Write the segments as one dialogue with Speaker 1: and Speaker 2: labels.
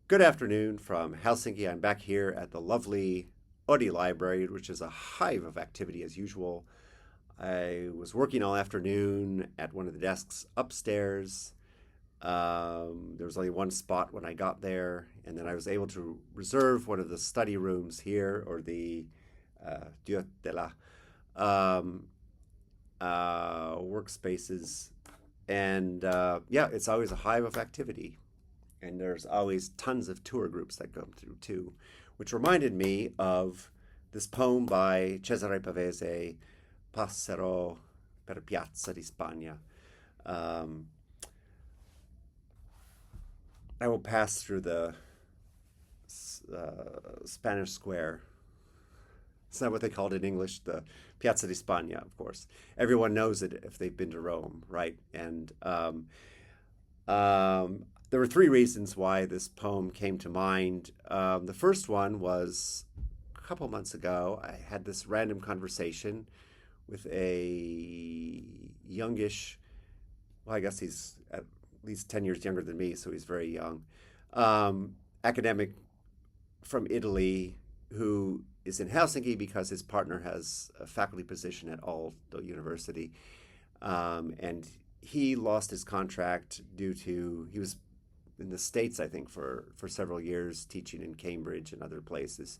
Speaker 1: Good afternoon from Helsinki. I'm back here at the lovely Odi Library, which is a hive of activity as usual. I was working all afternoon at one of the desks upstairs. There was only one spot when I got there, and then I was able to reserve one of the study rooms here, or the Diotela um, workspaces. And yeah, it's always a hive of activity. And there's always tons of tour groups that come through too, which reminded me of this poem by Cesare Pavese Passerò per Piazza di Spagna. Um, I will pass through the Spanish Square. It's not what they called it in English, the Piazza di Spagna, of course. Everyone knows it if they've been to Rome, right? And there were three reasons why this poem came to mind. The first one was a couple months ago. I had this random conversation with a youngish, well, I guess he's at least 10 years younger than me, so he's very young, academic from Italy who is in Helsinki because his partner has a faculty position at Aalto University. And he lost his contract due to, he was in the States, I think, for several years, teaching in Cambridge and other places.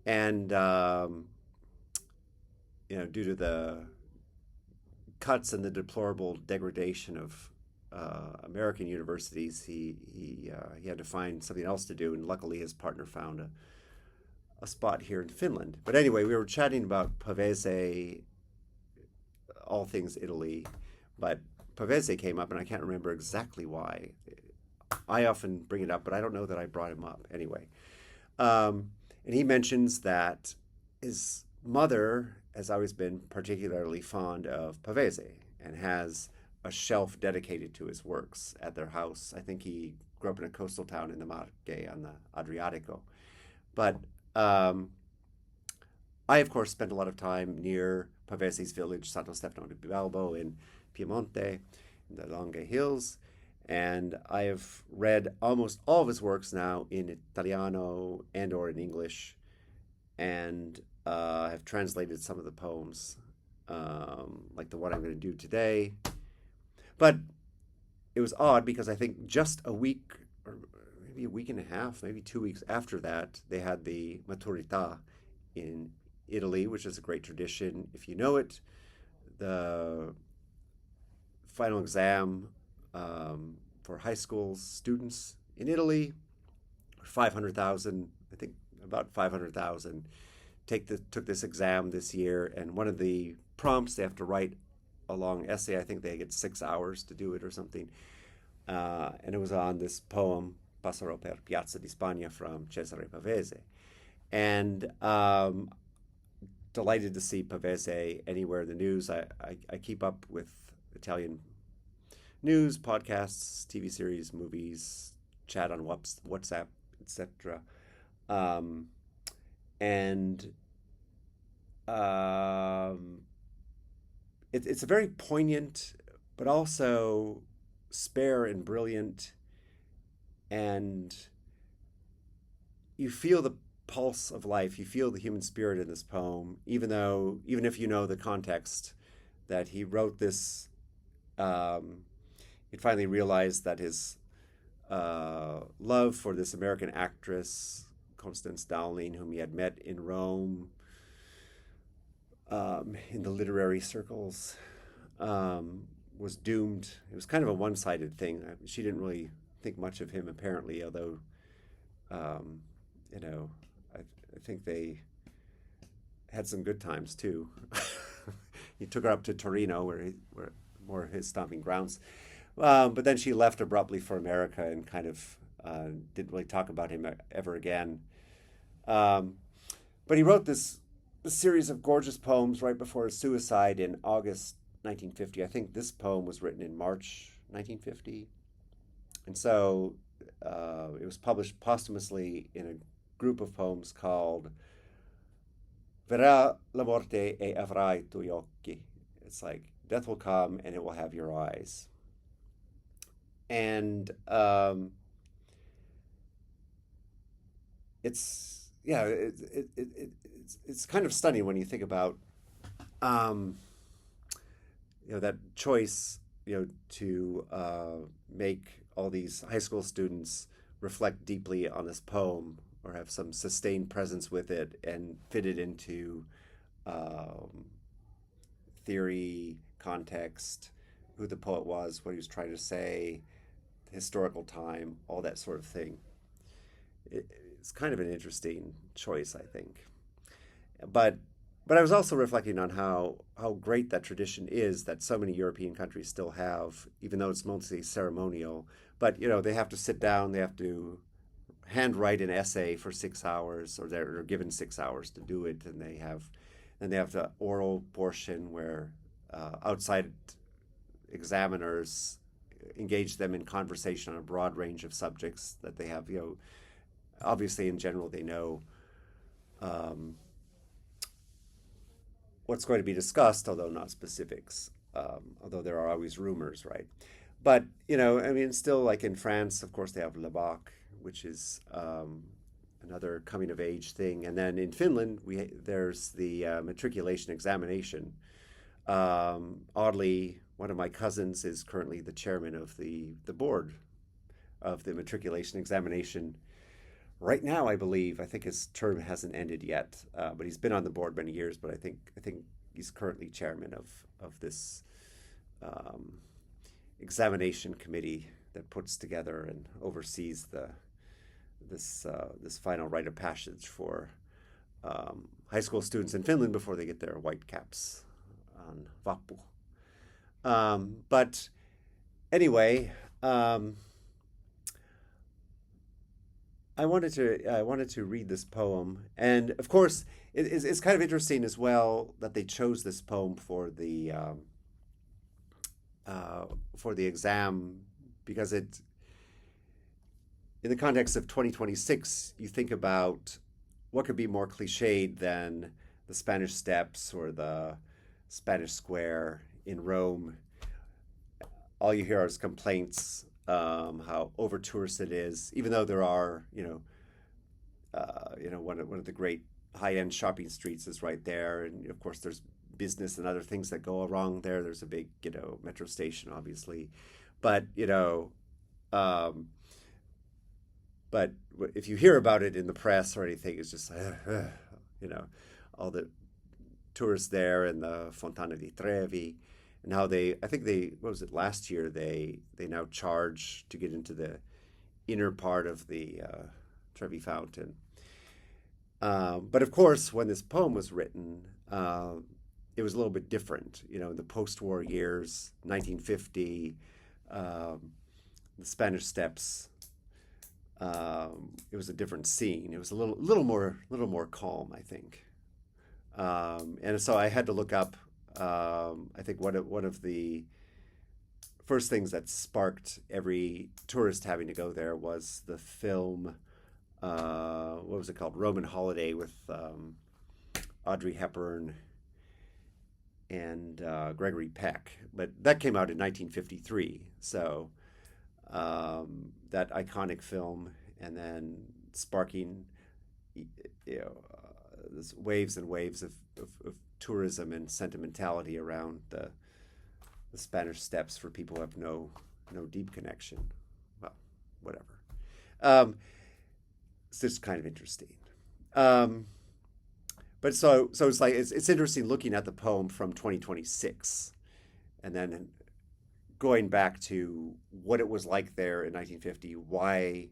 Speaker 1: And, due to the cuts and the deplorable degradation of American universities, he had to find something else to do. And luckily, his partner found a spot here in Finland. But anyway, we were chatting about Pavese, all things Italy, but Pavese came up, and I can't remember exactly why. I often bring it up, but I don't know that I brought him up anyway. And he mentions that his mother has always been particularly fond of Pavese and has a shelf dedicated to his works at their house. I think he grew up in a coastal town in the Marche on the Adriatico. But I, of course, spent a lot of time near Pavese's village, Santo Stefano di Bilbo in Piemonte, in the Langhe Hills. And I have read almost all of his works now in Italiano and or in English, and have translated some of the poems, like the one I'm going to do today. But it was odd because I think just a week, or maybe a week and a half, maybe 2 weeks after that, they had the Maturità in Italy, which is a great tradition. If you know it, the final exam for high school students in Italy, 500,000, I think about 500,000, took this exam this year. And one of the prompts, they have to write a long essay. I think they get 6 hours to do it or something. And it was on this poem, Passerò per Piazza di Spagna from Cesare Pavese. And delighted to see Pavese anywhere in the news. I keep up with Italian news, podcasts, TV series, movies, chat on WhatsApp, etc. And it's a very poignant, but also spare and brilliant, and you feel the pulse of life. You feel the human spirit in this poem, even if you know the context that he wrote this. He finally realized that his love for this American actress, Constance Dowling, whom he had met in Rome, in the literary circles, was doomed. It was kind of a one-sided thing. She didn't really think much of him, apparently, although, um, you know, I think they had some good times too. He took her up to Torino, where more his stomping grounds. But then she left abruptly for America and kind of didn't really talk about him ever again. But he wrote this series of gorgeous poems right before his suicide in August 1950. I think this poem was written in March 1950. And so it was published posthumously in a group of poems called Verrà la morte e avrai tuoi occhi. It's like death will come and it will have your eyes. And it's yeah, it's kind of stunning when you think about um, that choice, to make all these high school students reflect deeply on this poem or have some sustained presence with it and fit it into um, theory, context, who the poet was, what he was trying to say, historical time, all that sort of thing. It's kind of an interesting choice, I think. But but I was also reflecting on how great that tradition is that so many European countries still have, even though it's mostly ceremonial. But they have to sit down, they have to handwrite an essay for 6 hours, or they're given 6 hours to do it, and they have the oral portion where outside examiners engage them in conversation on a broad range of subjects that they have. Obviously, in general, they know um, what's going to be discussed, although not specifics. Although there are always rumors, right? But I mean, still, like in France, of course, they have Le Bac, which is another coming of age thing, and then in Finland, there's the matriculation examination. Oddly, one of my cousins is currently the chairman of the board of the matriculation examination right now, I believe. I think his term hasn't ended yet, but he's been on the board many years. But I think he's currently chairman of this um, examination committee that puts together and oversees this final rite of passage for high school students in Finland before they get their white caps on Vappu. But anyway. I wanted to read this poem, and of course, it's kind of interesting as well that they chose this poem for the exam, because in the context of 2026, you think about what could be more cliched than the Spanish Steps or the Spanish Square in Rome. All you hear is complaints, how over touristed it is, even though there are, one of the great high end shopping streets is right there, and of course there's business and other things that go wrong there. There's a big, metro station, obviously, but um, but if you hear about it in the press or anything, it's just you know, all the tourists there and the Fontana di Trevi, and how I think what was it, last year, they now charge to get into the inner part of the Trevi Fountain. But of course, when this poem was written, it was a little bit different. In the post-war years, 1950, the Spanish Steps. It was a different scene. It was a little more calm, I think. And so I had to look up. I think one of the first things that sparked every tourist having to go there was the film. What was it called? Roman Holiday, with Audrey Hepburn and Gregory Peck. But that came out in 1953. So that iconic film, and then sparking, this waves and waves of tourism and sentimentality around the Spanish Steps for people who have no deep connection. Well, whatever. It's just kind of interesting. But so it's like it's interesting looking at the poem from 2026, and then going back to what it was like there in 1950, why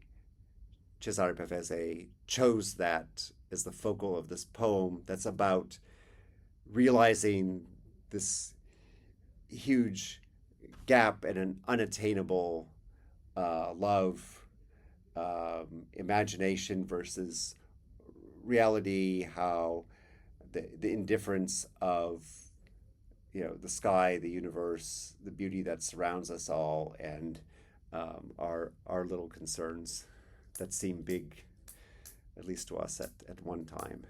Speaker 1: Cesare Pavese chose that as the focal of this poem that's about realizing this huge gap and an unattainable love, imagination versus reality, how the indifference of the sky, the universe, the beauty that surrounds us all, and our little concerns that seem big, at least to us at one time.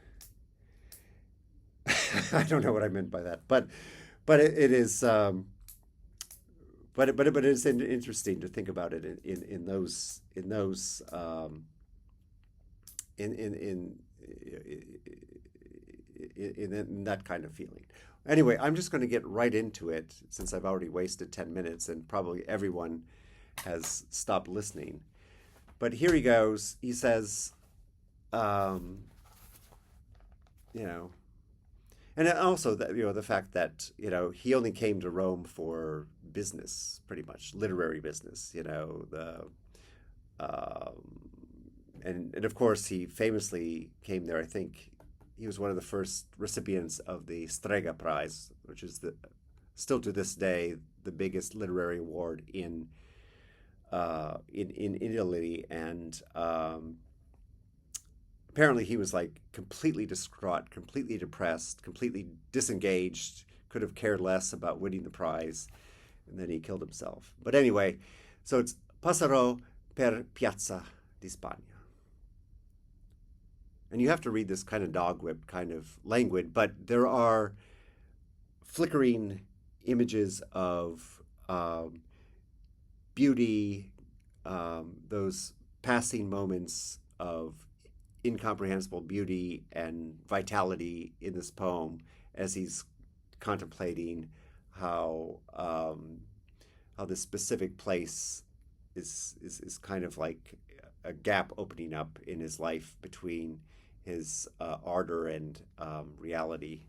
Speaker 1: I don't know what I meant by that, but it is, but it's interesting to think about it in those in in in in that kind of feeling. Anyway, I'm just going to get right into it since I've already wasted 10 minutes and probably everyone has stopped listening. But here he goes. He says, um, you know, and also that the fact that he only came to Rome for business, pretty much literary business. Um, and of course he famously came there. I think he was one of the first recipients of the Strega Prize, which is still to this day the biggest literary award in Italy, and apparently he was like completely distraught, completely depressed, completely disengaged, could have cared less about winning the prize, and then he killed himself. But anyway, so it's Passerò per Piazza di Spagna. And you have to read this kind of dog whipped, kind of languid, but there are flickering images of beauty, those passing moments of incomprehensible beauty and vitality in this poem as he's contemplating how this specific place is kind of like a gap opening up in his life between his ardor and reality.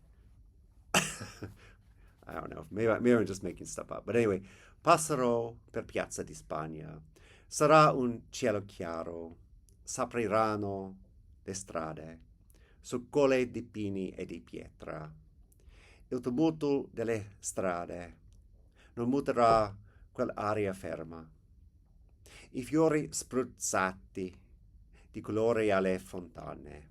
Speaker 1: I don't know. Maybe I'm just making stuff up. But anyway, passerò per Piazza di Spagna. Sarà un cielo chiaro. S'apriranno le strade, succole di pini e di pietra. Il tumulto delle strade non muterà quell'aria ferma. I fiori spruzzati di colore alle fontane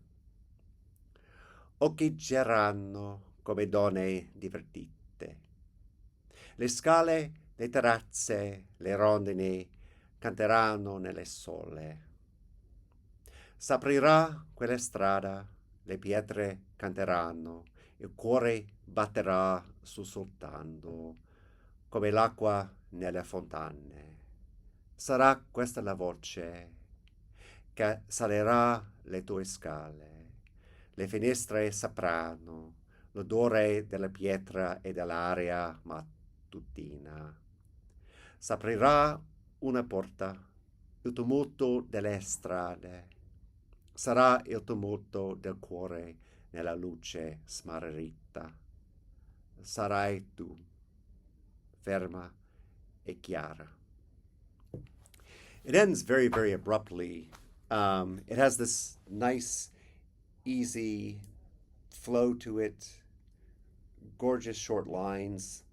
Speaker 1: occhieggeranno come donne divertite. Le scale, le terrazze, le rondini canteranno nelle sole. S'aprirà quella strada, le pietre canteranno, il cuore batterà sussultando come l'acqua nelle fontane. Sarà questa la voce che salirà le tue scale. Le finestre sapranno l'odore della pietra e dell'aria mattutina. S'aprirà una porta, il tumulto delle strade. Sarà il tumulto del cuore nella luce smarrita. Sarai tu, ferma e chiara. It ends very, very abruptly. It has this nice, easy flow to it, gorgeous short lines,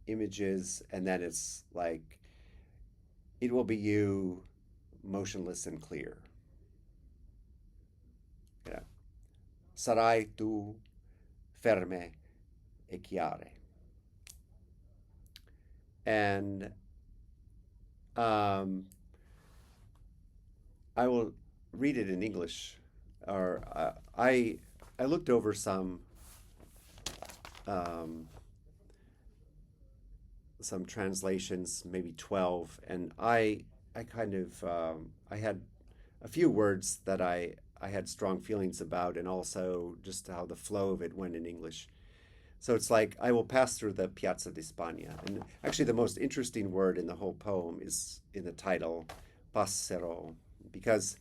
Speaker 1: images, and then it's like, it will be you, motionless and clear. Yeah. Sarai tu, ferme e chiare. And I will read it in English, or I looked over some translations, maybe 12, and I kind of I had a few words that I had strong feelings about, and also just how the flow of it went in English. So it's like, I will pass through the Piazza di Spagna. And actually, the most interesting word in the whole poem is in the title, passerò, because,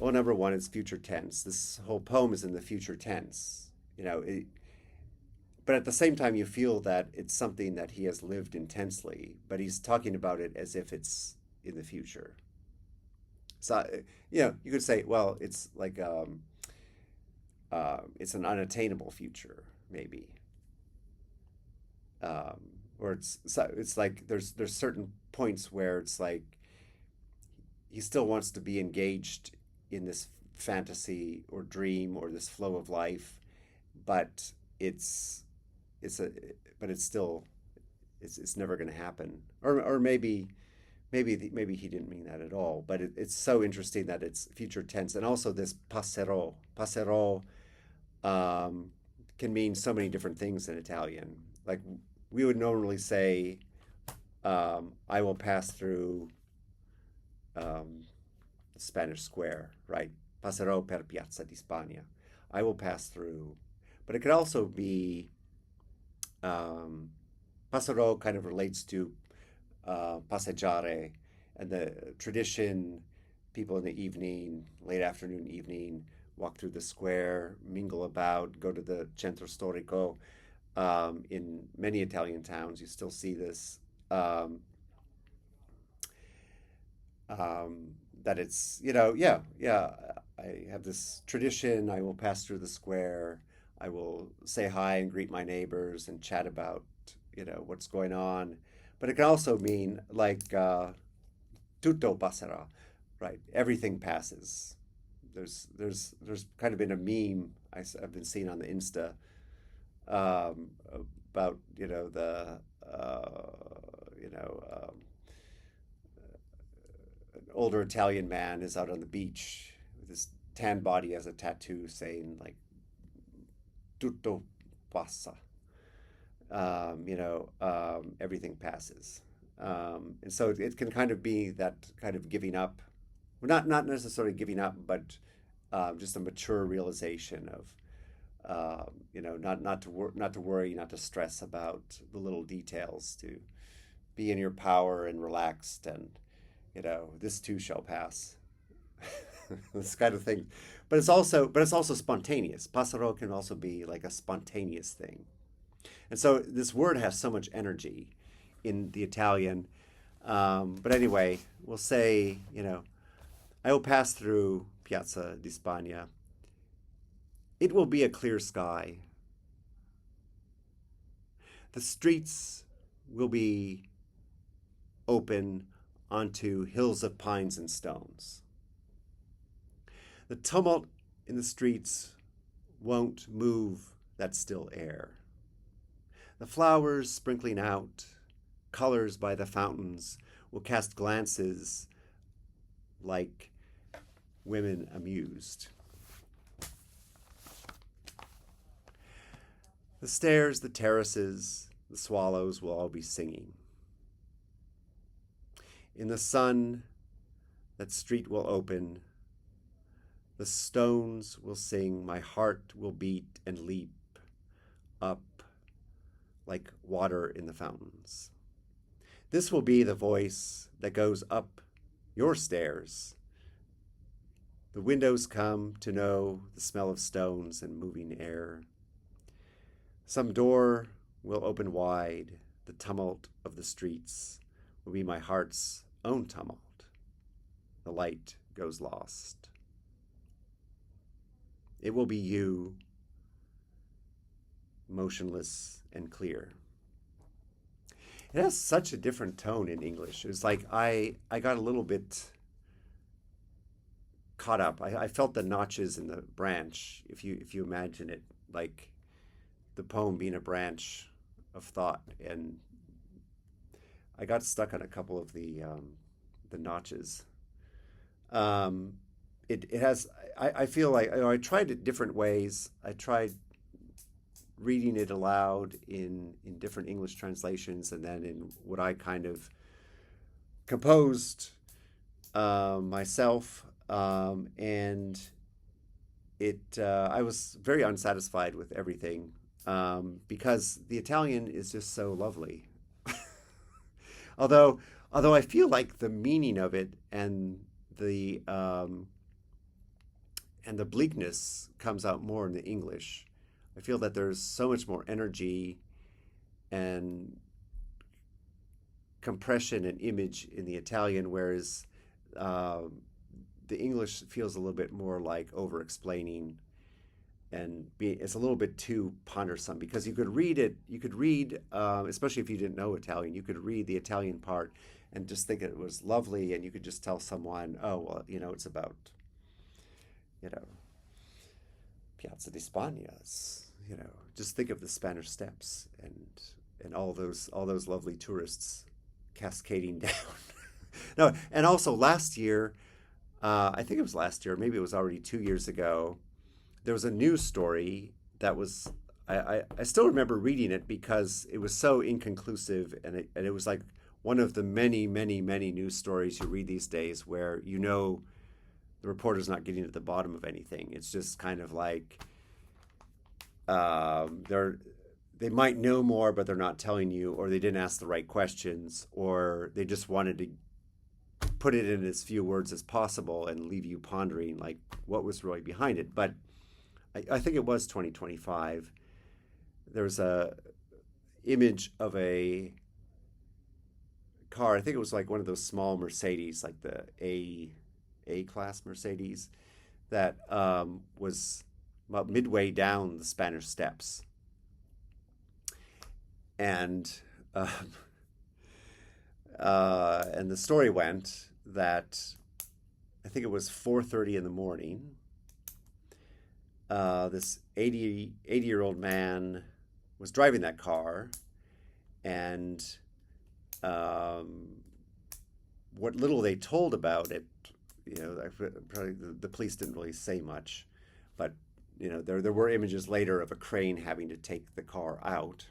Speaker 1: well, number one, it's future tense. This whole poem is in the future tense. But at the same time, you feel that it's something that he has lived intensely, but he's talking about it as if it's in the future. So, you could say, well, it's like it's an unattainable future, maybe, or it's like there's certain points where it's like he still wants to be engaged in this fantasy or dream or this flow of life, but it's still it's never going to happen, or maybe he didn't mean that at all. But it's so interesting that it's future tense, and also this passerò. Passerò can mean so many different things in Italian. Like, we would normally say, I will pass through Spanish Square, right? Passerò per Piazza di Spagna. I will pass through. But it could also be um, passerò kind of relates to passeggiare and the tradition. People in the evening, late afternoon, evening, walk through the square, mingle about, go to the centro storico. In many Italian towns, you still see this. Um, that it's, yeah, I have this tradition. I will pass through the square. I will say hi and greet my neighbors and chat about, what's going on. But it can also mean like tutto passerà, right? Everything passes. There's kind of been a meme I've been seeing on the Insta um, about the you know an older Italian man is out on the beach with his tan body as a tattoo saying like tutto passa. Everything passes. And so it can kind of be that kind of giving up, well, not necessarily giving up, but just a mature realization of not to worry, not to stress about the little details, to be in your power and relaxed, and this too shall pass. This kind of thing, but it's also spontaneous. Passero can also be like a spontaneous thing, and so this word has so much energy in the Italian. But anyway, we'll say, I will pass through Piazza di Spagna. It will be a clear sky. The streets will be open onto hills of pines and stones. The tumult in the streets won't move that still air. The flowers sprinkling out, colors by the fountains, will cast glances like women amused. The stairs, the terraces, the swallows will all be singing. In the sun, that street will open. The stones will sing, my heart will beat and leap up like water in the fountains. This will be the voice that goes up your stairs. The windows come to know the smell of stones and moving air. Some door will open wide. The tumult of the streets will be my heart's own tumult. The light goes lost. It will be you, motionless and clear. It has such a different tone in English. It's like I got a little bit caught up. I felt the notches in the branch, if you imagine it, like the poem being a branch of thought, and I got stuck on a couple of the notches. It has. I feel like I tried it different ways. I tried reading it aloud in different English translations, and then in what I kind of composed myself, and I was very unsatisfied with everything because the Italian is just so lovely. Although I feel like the meaning of it and the bleakness comes out more in the English. I feel that there's so much more energy and compression and image in the Italian, whereas the English feels a little bit more like over-explaining, and it's a little bit too pondersome, because you could read, especially if you didn't know Italian, you could read the Italian part and just think it was lovely, and you could just tell someone, oh, well, it's about, Piazza di Spagna. Just think of the Spanish Steps and all those lovely tourists cascading down. No, and also last year, I think it was last year, maybe it was already 2 years ago, there was a news story that was, I still remember reading it because it was so inconclusive, and it was like one of the many, many, many news stories you read these days where the reporter's not getting to the bottom of anything. It's just kind of like they might know more, but they're not telling you, or they didn't ask the right questions, or they just wanted to put it in as few words as possible and leave you pondering like what was really behind it. But I think it was 2025. There was a image of a car. I think it was like one of those small Mercedes, like the A class Mercedes, that was about midway down the Spanish Steps, and and the story went that I think it was 4:30 in the morning. This 80-year-old man was driving that car, and what little they told about it, probably the police didn't really say much, but there were images later of a crane having to take the car out.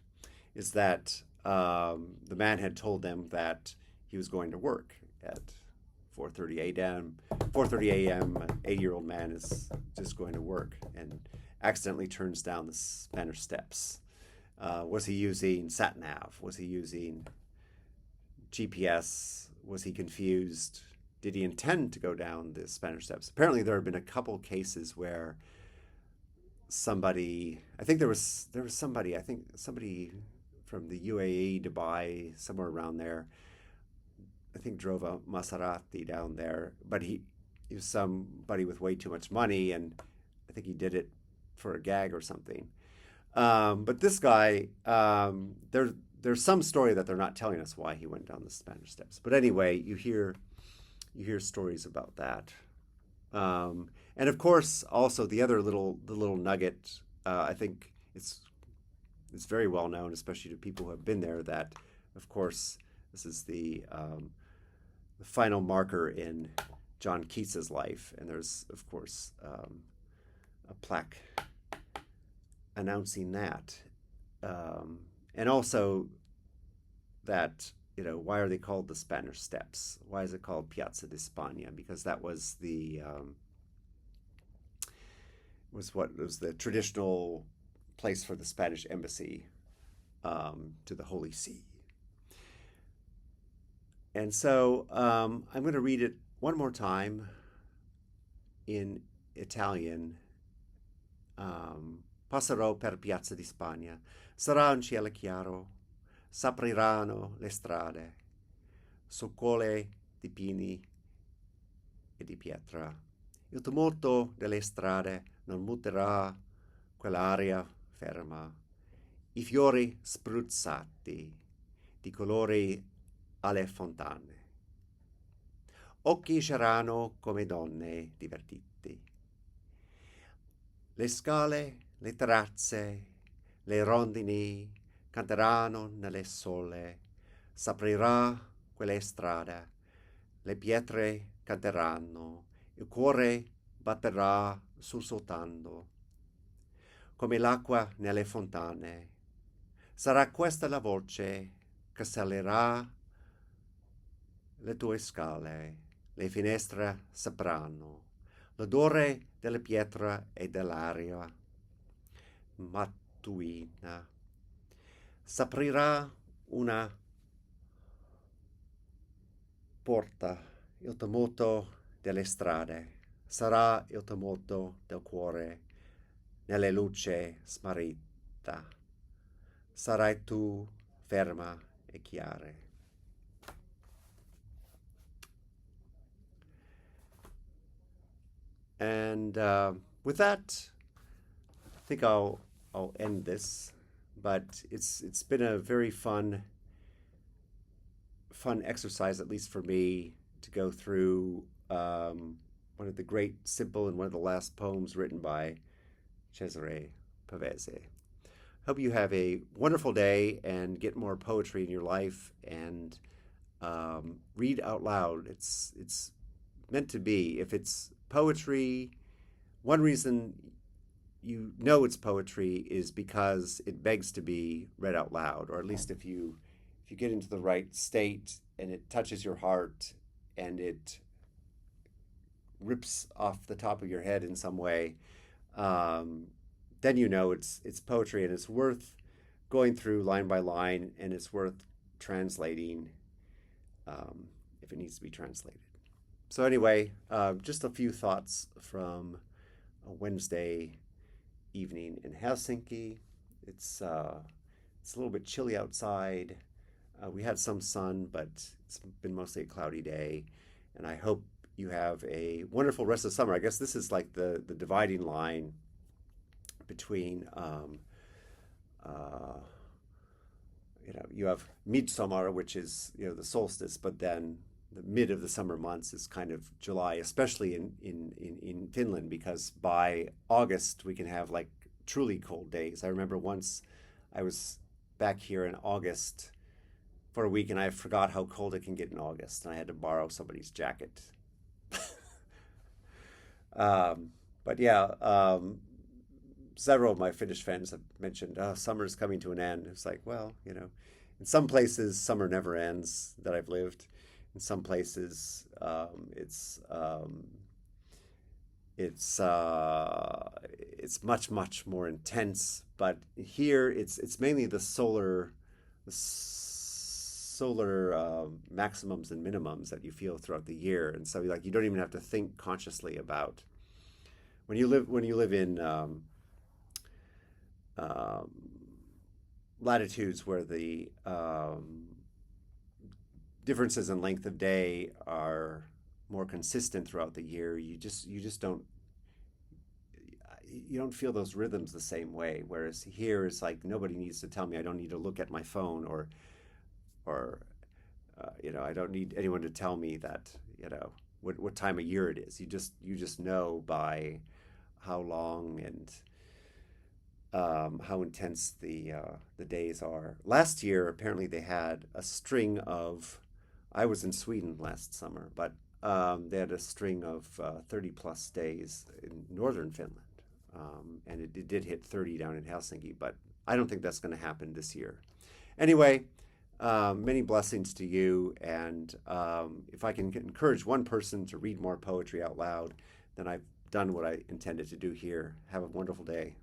Speaker 1: Is that the man had told them that he was going to work at 4:30 a.m. 4:30 a.m. An 80-year-old man is just going to work and accidentally turns down the Spanish Steps. Was he using sat nav? Was he using GPS? Was he confused? Did he intend to go down the Spanish Steps? Apparently, there have been a couple cases where somebody from the UAE, Dubai, somewhere around there, I think drove a Maserati down there, but he was somebody with way too much money, and I think he did it for a gag or something. But this guy, there's some story that they're not telling us why he went down the Spanish Steps. But anyway, you hear stories about that. And of course, also the little nugget, I think it's very well known, especially to people who have been there, that of course this is the final marker in John Keats's life, and there's of course a plaque announcing that, and also that why are they called the Spanish Steps? Why is it called Piazza di Spagna? Because that was the traditional place for the Spanish embassy to the Holy See. And so I'm going to read it one more time in Italian. Passerò per Piazza di Spagna, sarà un cielo chiaro, s'apriranno le strade, succole di pini e di pietra. Il tumulto delle strade non muterà quell'aria ferma. I fiori spruzzati di colori alle fontane. Occhi saranno come donne divertiti. Le scale, le terrazze, le rondini canteranno nelle sole. S'aprirà quelle strade, le pietre canteranno, il cuore batterà sussultando come l'acqua nelle fontane. Sarà questa la voce che salerà le tue scale, le finestre sapranno l'odore della pietra e dell'aria mattuina. S'aprirà una porta, il tumulto delle strade, sarà il tumulto del cuore nelle luce smarrita. Sarai tu ferma e chiara. And with that, I think I'll end this. But it's been a very fun exercise, at least for me, to go through one of the great, simple, and one of the last poems written by Cesare Pavese. Hope you have a wonderful day and get more poetry in your life, and read out loud. It's meant to be. If it's poetry, one reason you know it's poetry is because it begs to be read out loud, or at least if you get into the right state and it touches your heart and it rips off the top of your head in some way, um, then you know it's poetry, and it's worth going through line by line, and it's worth translating if it needs to be translated. So anyway, just a few thoughts from a Wednesday evening in Helsinki. It's a little bit chilly outside. We had some sun, but it's been mostly a cloudy day, and I hope you have a wonderful rest of summer. I guess this is like the dividing line between uh, you have midsummer, which is the solstice, but then the mid of the summer months is kind of July, especially in Finland, because by August we can have like truly cold days. I remember once I was back here in August for a week, and I forgot how cold it can get in August, and I had to borrow somebody's jacket. um, but yeah, several of my Finnish friends have mentioned, oh, summer's coming to an end. It's like, well, in some places, summer never ends that I've lived. In some places, it's much much more intense. But here, it's mainly the solar maximums and minimums that you feel throughout the year, and so like you don't even have to think consciously about when you live in um, latitudes where the differences in length of day are more consistent throughout the year. You just don't feel those rhythms the same way. Whereas here, it's like nobody needs to tell me. I don't need to look at my phone, or I don't need anyone to tell me that what time of year it is. You just know by how long and how intense the days are. Last year, apparently, they had a string of. I was in Sweden last summer, but they had a string of 30 plus days in northern Finland, and it did hit 30 down in Helsinki. But I don't think that's going to happen this year. Anyway, many blessings to you, and if I can encourage one person to read more poetry out loud, then I've done what I intended to do here. Have a wonderful day.